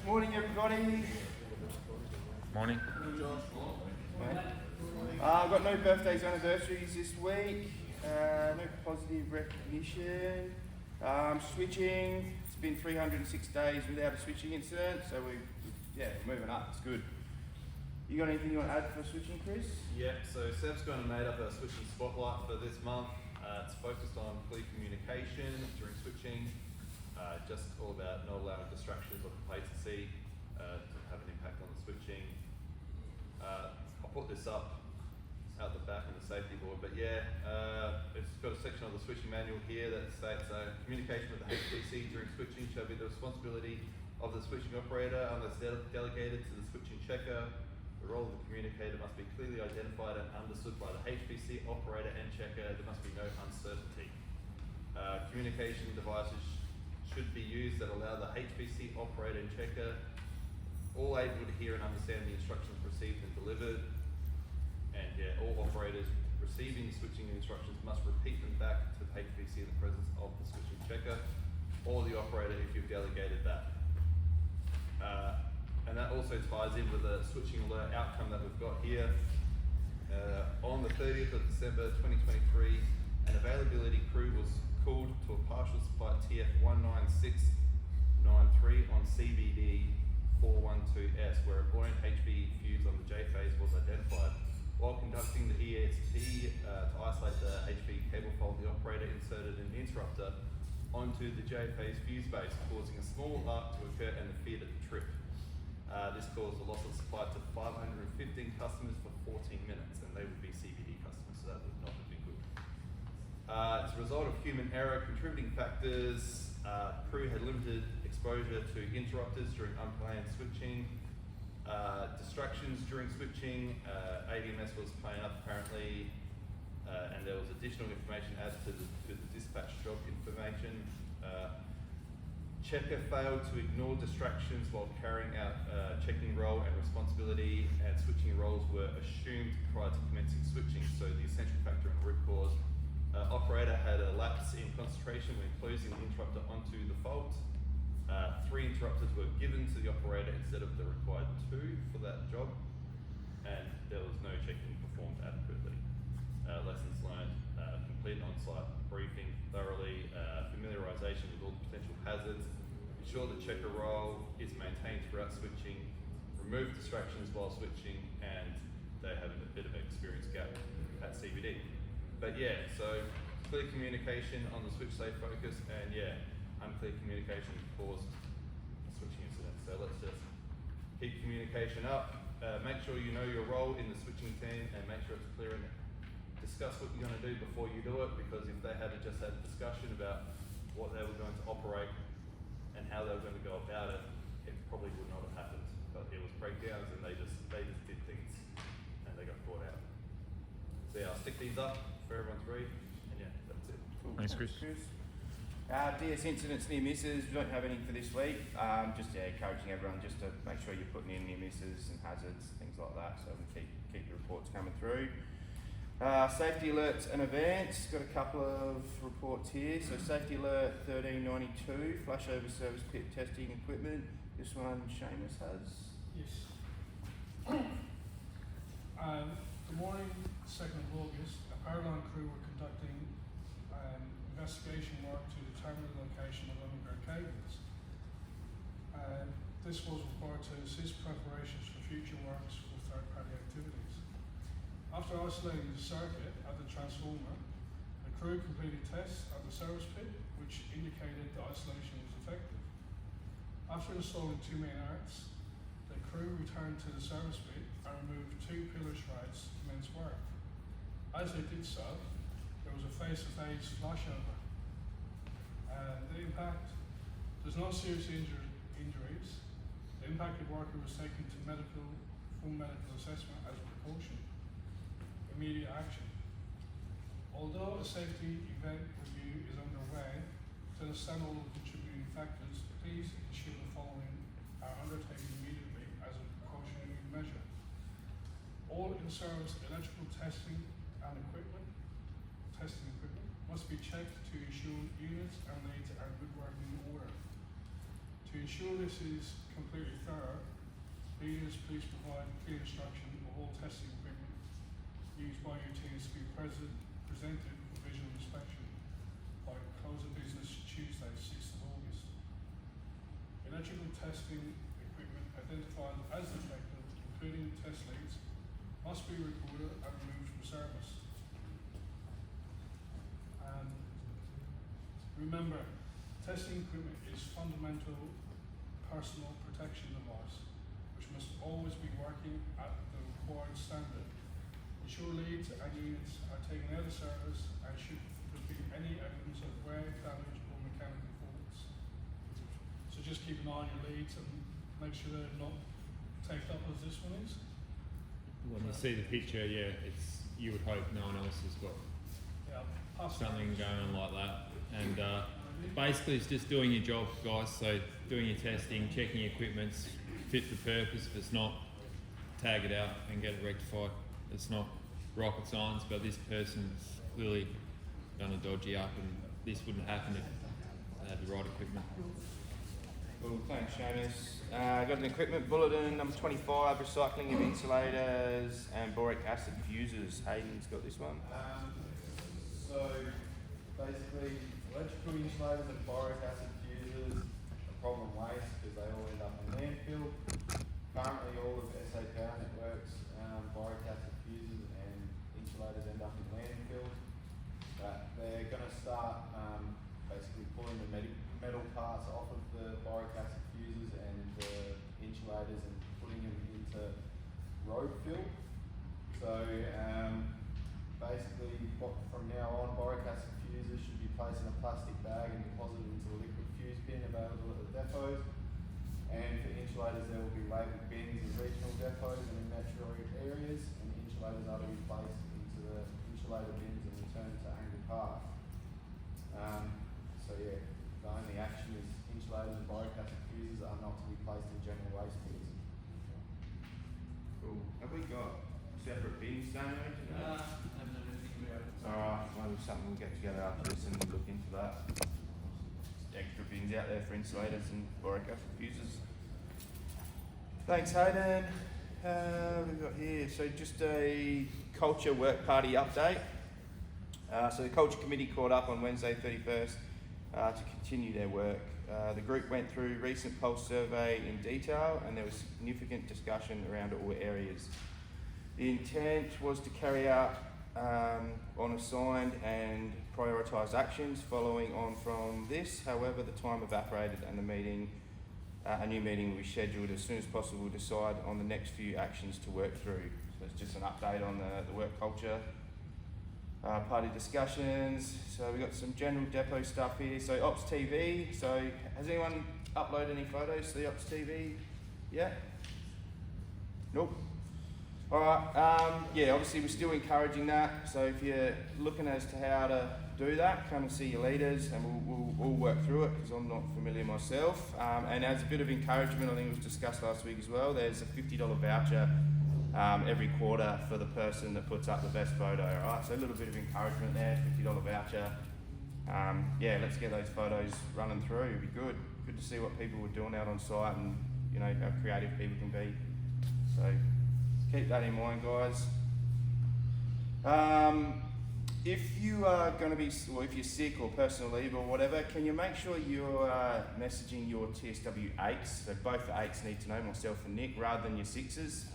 Morning, everybody. Morning. I've got no birthdays, anniversaries this week. No positive recognition. Switching. It's been 306 days without a switching incident, so we're moving up. It's good. You got anything you want to add for switching, Chris? Yeah, so Seb's gone and made up a switching spotlight for this month. It's focused on clear communication during switching, just all about not allowing distractions or complacency to have an impact on the switching. I'll put this up out the back on the safety board, but yeah, it's got a section of the switching manual here that states communication with the HPC during switching shall be the responsibility of the switching operator unless delegated to the switching checker. The role of the communicator must be clearly identified and understood by the HPC operator and checker. There must be no uncertainty. Communication devices should be used that allow the HPC operator and checker all able to hear and understand the instructions received and delivered. And yeah, all operators receiving switching instructions must repeat them back to the HPC in the presence of the switching checker or the operator if you've delegated that. And that also ties in with the switching alert outcome that we've got here. On the 30th of December 2023, an availability crew was called to a partial supply TF 19693 on CBD 412S, where a buoyant HV fuse on the J phase was identified. While conducting the ESP to isolate the HV cable fault, the operator inserted an interrupter onto the J phase fuse base, causing a small arc to occur and the feed at the trip. This caused a loss of supply to 515 customers for 14 minutes, and they would be CBD customers, so that would not have been good. It's a result of human error. Contributing factors: crew had limited exposure to interrupters during unplanned switching. Distractions during switching. ADMS was playing up apparently, and there was additional information added to the dispatch job information. Checker failed to ignore distractions while carrying out checking role and responsibility, and switching roles were assumed prior to commencing switching, so the essential factor in root cause. Operator had a lapse in concentration when closing the interrupter onto the fault. 3 interrupters were given to the operator instead of the required 2 for that job, and there was no checking performed adequately. Lessons learned: complete on-site briefing thoroughly, familiarization with all the potential hazards, ensure the checker role is maintained throughout switching, remove distractions while switching, and they have a bit of an experience gap at CBD. But yeah, so clear communication on the switch safe focus, and yeah, unclear communication caused a switching incident. So let's just keep communication up, make sure you know your role in the switching team, and make sure it's clear and discuss what you're going to do before you do it, because if they had just had a discussion about what they were going to operate and how they were going to go about it, it probably would not have happened. But it was breakdowns, and they just did things, and they got caught out. So yeah, I'll stick these up for everyone to read, and yeah, that's it. Cool. Thanks, Chris. DS incidents, near misses. We don't have any for this week. Just encouraging everyone just to make sure you're putting in near misses and hazards, things like that, so we keep the reports coming through. Safety alerts and events. Got a couple of reports here. So safety alert 1392, flashover service pit testing equipment. This one Seamus has. Yes. The morning, 2nd of August, a Powerline crew were conducting investigation work to determine the location of underground cables. This was required to assist preparations for future works for third-party activities. After isolating the circuit at the transformer, the crew completed tests at the service pit, which indicated the isolation was effective. After installing 2 main arcs, the crew returned to the service pit and removed 2 pillar shrouds to commence work. As they did so, there was a face-to-face flashover. The impact: there's no serious injuries. The impacted worker was taken to full medical assessment as a precaution. Immediate action. Although a safety event review is underway, to understand all the contributing factors, please ensure the following are undertaken immediately as a precautionary measure. All in-service electrical testing equipment must be checked to ensure units and leads are good working order. To To ensure this is completely thorough, leaders please provide clear instruction of all testing equipment used by your teams to be presented for visual inspection by close of business Tuesday, 6th of August. Electrical testing equipment identified as defective, including test leads, must be recorded and removed from service. And remember, testing equipment is fundamental personal protection device, which must always be working at the required standard. Ensure leads and units are taken out of service, and should there be any evidence of wear, damage or mechanical faults. So just keep an eye on your leads and make sure they're not taped up as this one is. When you see the picture, yeah, it's you would hope no one else has got Yeah, something going on like that. And basically, it's just doing your job, guys. So doing your testing, checking your equipment's fit for purpose. If it's not, tag it out and get it rectified. It's not rocket science, but this person's clearly done a dodgy up, and this wouldn't happen if they had the right equipment. Cool, thanks Seamus. Got an equipment bulletin, number 25, recycling of insulators and boric acid fuses. Hayden's got this one. So basically, electrical insulators and boric acid fuses are problem waste because they all end up in landfill. Currently, all of SA Power Networks, boric acid fuses and insulators end up in landfill. But they're going to start basically pulling the metal parts off of the boric acid fuses and the insulators and putting them into road fill. So basically, from now on, boric acid fuses should be placed in a plastic bag and deposited into a liquid fuse bin available at the depots. And for insulators, there will be labelled bins in regional depots and in metro areas, and insulators are to be placed into the insulator bins and returned to Angle Park. So yeah, the only action is insulators and boric acid fuses are not to be placed in general waste bins. Cool. Have we got separate bins, don't we? Alright, well, something we'll get together after this and look into that. Extra bins out there for insulators and boric acid fuses. Thanks Hayden. What have we got here? So just a culture work party update. So the culture committee caught up on Wednesday 31st to continue their work. The group went through recent pulse survey in detail, and there was significant discussion around all areas. The intent was to carry out on assigned and prioritised actions following on from this. However, the time evaporated and a new meeting will be scheduled as soon as possible to decide on the next few actions to work through. So it's just an update on the work culture. Party discussions. So we've got some general depot stuff here. So Ops TV. So has anyone uploaded any photos to the Ops TV yet? Nope. Alright, yeah, obviously we're still encouraging that. So if you're looking as to how to do that, come and see your leaders and we'll work through it because I'm not familiar myself. And as a bit of encouragement, I think it was discussed last week as well, there's a $50 voucher every quarter for the person that puts up the best photo, alright? So a little bit of encouragement there, $50 voucher. Yeah, let's get those photos running through, it'd be good. Good to see what people were doing out on site and, you know, how creative people can be. So keep that in mind, guys. If you are going to be, or if you're sick or personal leave or whatever, can you make sure you're messaging your TSW 8s? So both the 8s need to know, myself and Nick, rather than your 6s.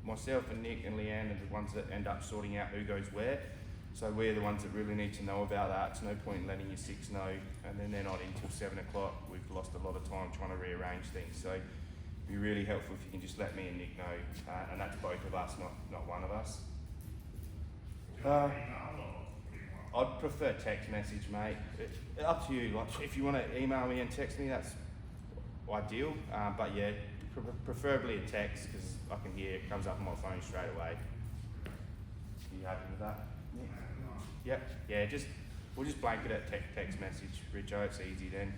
Myself and Nick and Leanne are the ones that end up sorting out who goes where. So we're the ones that really need to know about that. It's no point in letting your 6 know, and then they're not in till 7 o'clock. We've lost a lot of time trying to rearrange things. So it'd be really helpful if you can just let me and Nick know, and that's both of us, not one of us. I'd prefer text message, mate. Up to you. Like, if you want to email me and text me, that's ideal. But yeah, preferably a text because I can hear it comes up on my phone straight away. Are you happy with that? Yeah. Yep. Yeah. We'll just blanket it text message, Richo. It's easy then.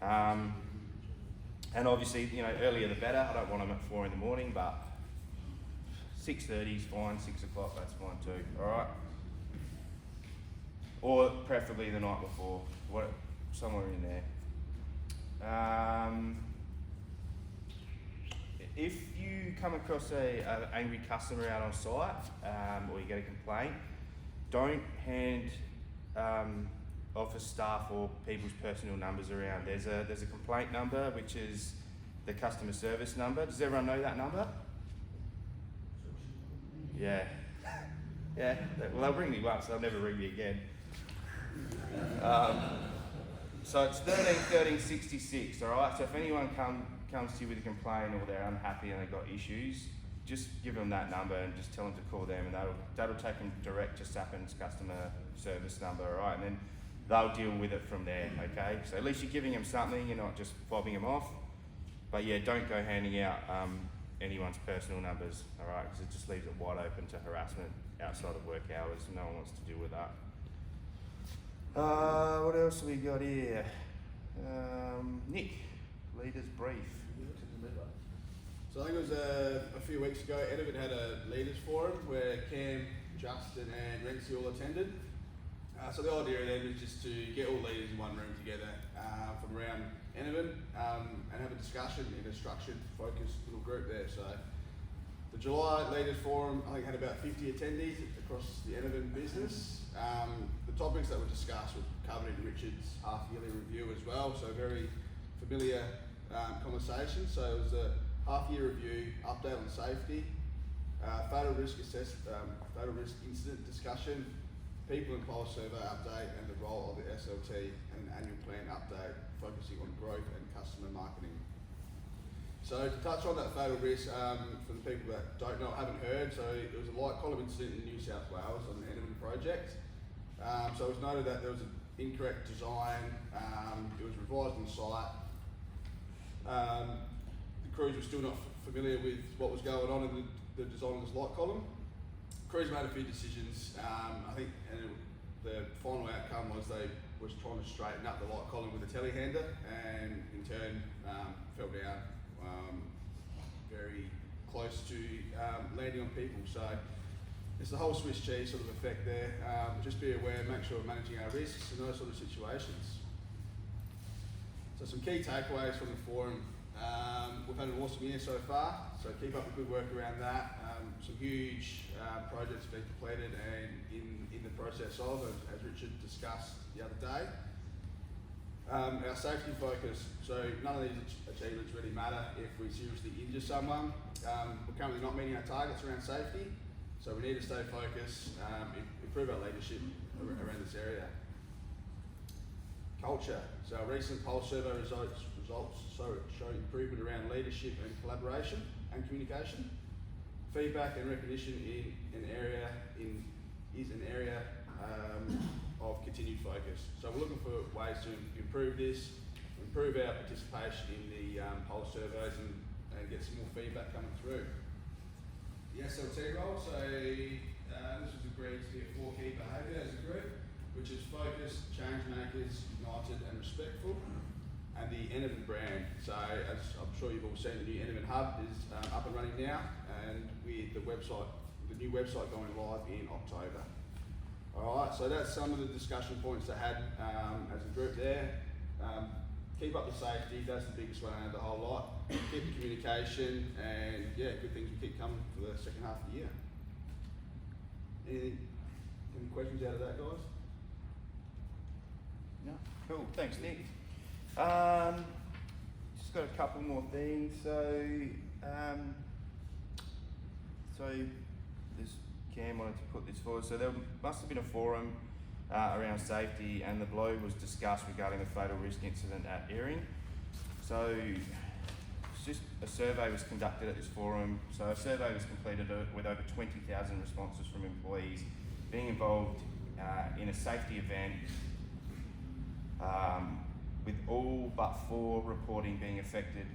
And obviously, you know, earlier the better. I don't want them at 4 in the morning, but 6:30 is fine. 6 o'clock, that's fine too. All right. Or preferably the night before, somewhere in there. If you come across a angry customer out on site, or you get a complaint, don't hand office staff or people's personal numbers around. There's a complaint number, which is the customer service number. Does everyone know that number? Yeah. Yeah. Well, they'll ring me once, they'll never ring me again. So it's 1366, all right? So if anyone comes to you with a complaint or they're unhappy and they've got issues, just give them that number and just tell them to call them, and that'll take them direct to Sappen's customer service number, all right? And then they'll deal with it from there, okay? So at least you're giving them something, you're not just fobbing them off. But yeah, don't go handing out anyone's personal numbers, all right? Because it just leaves it wide open to harassment outside of work hours. No one wants to deal with that. What else have we got here? Nick, leaders brief. So I think it was a few weeks ago, Edivin had a leaders forum where Cam, Justin and Renzi all attended. So the idea then was just to get all leaders in one room together from around Edivin and have a discussion in a structured, focused little group there. So the July leaders forum, I think, had about 50 attendees across the Edivin business. The topics that were discussed were covered in Richard's half-yearly review as well, so very familiar conversation. So it was a half-year review, update on safety, fatal risk incident discussion, people and pulse survey update, and the role of the SLT, and an annual plan update focusing on growth and customer marketing. So to touch on that fatal risk, for the people that don't know, haven't heard, so it was a light column incident in New South Wales on the Edivin project. So it was noted that there was an incorrect design, it was revised on site. The crews were still not familiar with what was going on in the design of this light column. Crews made a few decisions, I think, and the final outcome was they was trying to straighten up the light column with a telehandler, and in turn fell down very close to landing on people. So it's the whole Swiss cheese sort of effect there. Just be aware, make sure we're managing our risks in those sort of situations. So some key takeaways from the forum. We've had an awesome year so far, so keep up the good work around that. Some huge projects have been completed and in the process of, as Richard discussed the other day. Our safety focus, so none of these achievements really matter if we seriously injure someone. We're currently not meeting our targets around safety, so we need to stay focused, improve our leadership around this area. Culture, so our recent pulse survey results show improvement around leadership and collaboration and communication. Feedback and recognition is an area of continued focus. So we're looking for ways to improve this, improve our participation in the pulse surveys and get some more feedback coming through. The SLT role, so this was agreed to be a 4 key behaviour as a group, which is focused, change makers, united and respectful. And the Edivin brand, so as I'm sure you've all seen, the new Edivin hub is up and running now, and with the new website going live in October. Alright, so that's some of the discussion points I had as a group there. Keep up the safety, that's the biggest one out of the whole lot. Keep the communication, and yeah, good things will keep coming for the second half of the year. Any questions out of that, guys? No? Cool, thanks Nick. Just got a couple more things. So this Cam wanted to put this forward. So there must have been a forum around safety, and the blow was discussed regarding the fatal risk incident at Earing. So it's just a survey was conducted at this forum. So a survey was completed with over 20,000 responses from employees being involved in a safety event. With all but 4 reporting being affected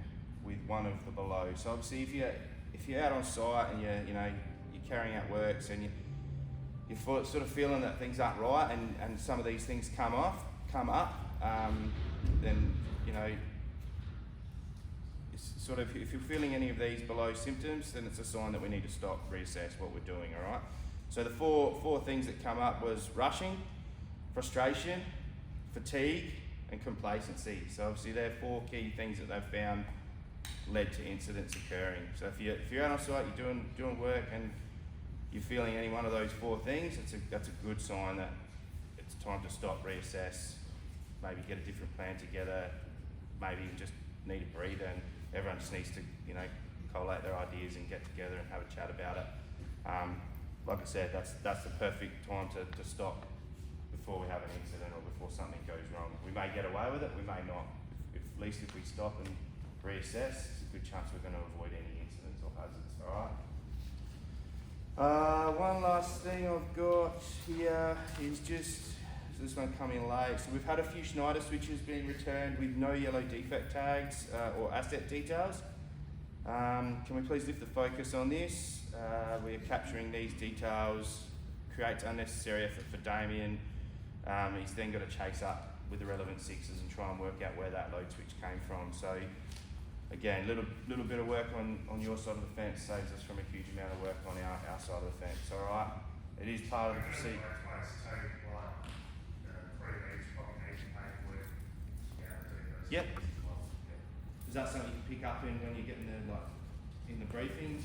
with one of the below. So obviously if you're out on site and you're carrying out works and you're sort of feeling that things aren't right and some of these things come up, then it's sort of, if you're feeling any of these below symptoms, then it's a sign that we need to stop, reassess what we're doing, all right? So the four things that come up was rushing, frustration, fatigue, and complacency. So obviously they're 4 key things that they've found led to incidents occurring. So if you're out on site, you're doing work and you're feeling any one of those 4 things, that's a good sign that it's time to stop, reassess, maybe get a different plan together, maybe you just need a breather, and everyone just needs to, collate their ideas and get together and have a chat about it. Like I said, that's the perfect time to stop before we have an incident or before something goes wrong. We may get away with it, we may not. At least if we stop and reassess, it's a good chance we're going to avoid any incidents or hazards. All right. One last thing I've got here is just this one coming late. So we've had a few Schneider switches being returned with no yellow defect tags or asset details. Can we please lift the focus on this? We are capturing these details, creates unnecessary effort for Damien. He's then got to chase up with the relevant sixes and try and work out where that load switch came from. So again, little bit of work on your side of the fence saves us from a huge amount of work on our side of the fence. All right, it is part of the procedure. Yep. Is that something you can pick up in when you're getting in the briefing?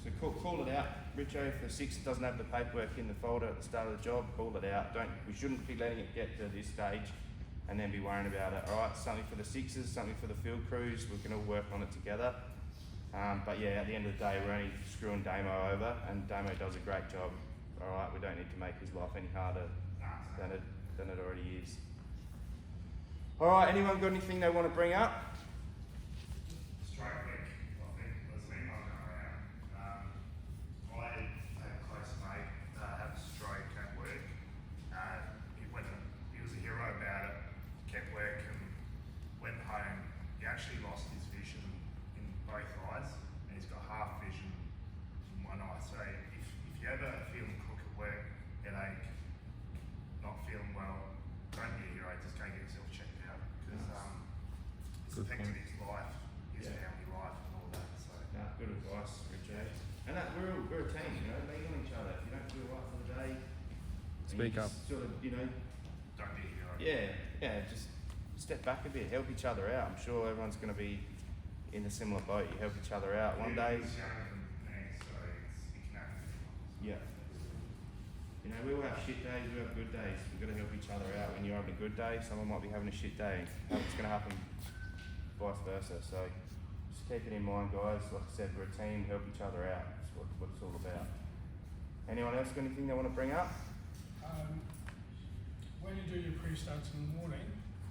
So call it out, Richo. If the 6 doesn't have the paperwork in the folder at the start of the job, call it out. We shouldn't be letting it get to this stage and then be worrying about it. All right, something for the 6s, something for the field crews. We can all work on it together. But yeah, at the end of the day, we're only screwing Damo over, and Damo does a great job. All right, we don't need to make his life any harder than it already is. All right, anyone got anything they want to bring up? Straight week, I think, was the email going around. I had a close mate have a stroke at work. He was a hero about it, kept work and went home. He actually lost his vision in both eyes, and he's got half vision in one eye. So if you ever feeling crook at work, headache, not feeling well, don't be a hero, just go get yourself checked out. Because it's Good affected point. his life, his Yeah. family life and all that. So No, good advice, Richard. And we're a team, lean on each other. If you don't feel right for the day, and Speak you up. just sort of, don't be a hero. yeah, just step back a bit, help each other out. I'm sure everyone's going to be in a similar boat. You help each other out. One day, He's younger than me, so it can happen. yeah. We all have shit days, we have good days. We've got to help each other out. When you're having a good day, someone might be having a shit day. It's going to happen vice versa. So just keep it in mind, guys. Like I said, we're a team, help each other out. That's what it's all about. Anyone else got anything they want to bring up? When you do your pre-stats in the morning,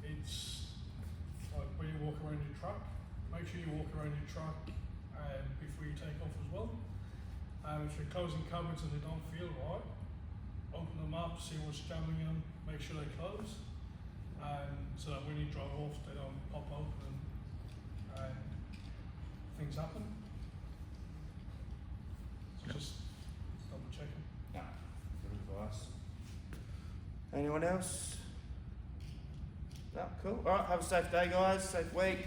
it's like when you walk around your truck, make sure you walk around your truck before you take off as well. If you're closing cupboards and they don't feel right, open them up, see what's jamming them, make sure they close, so that when you drive off they don't pop open and things happen. So just double checking. No. Good advice. Anyone else? No, cool. Alright, have a safe day, guys. Safe week.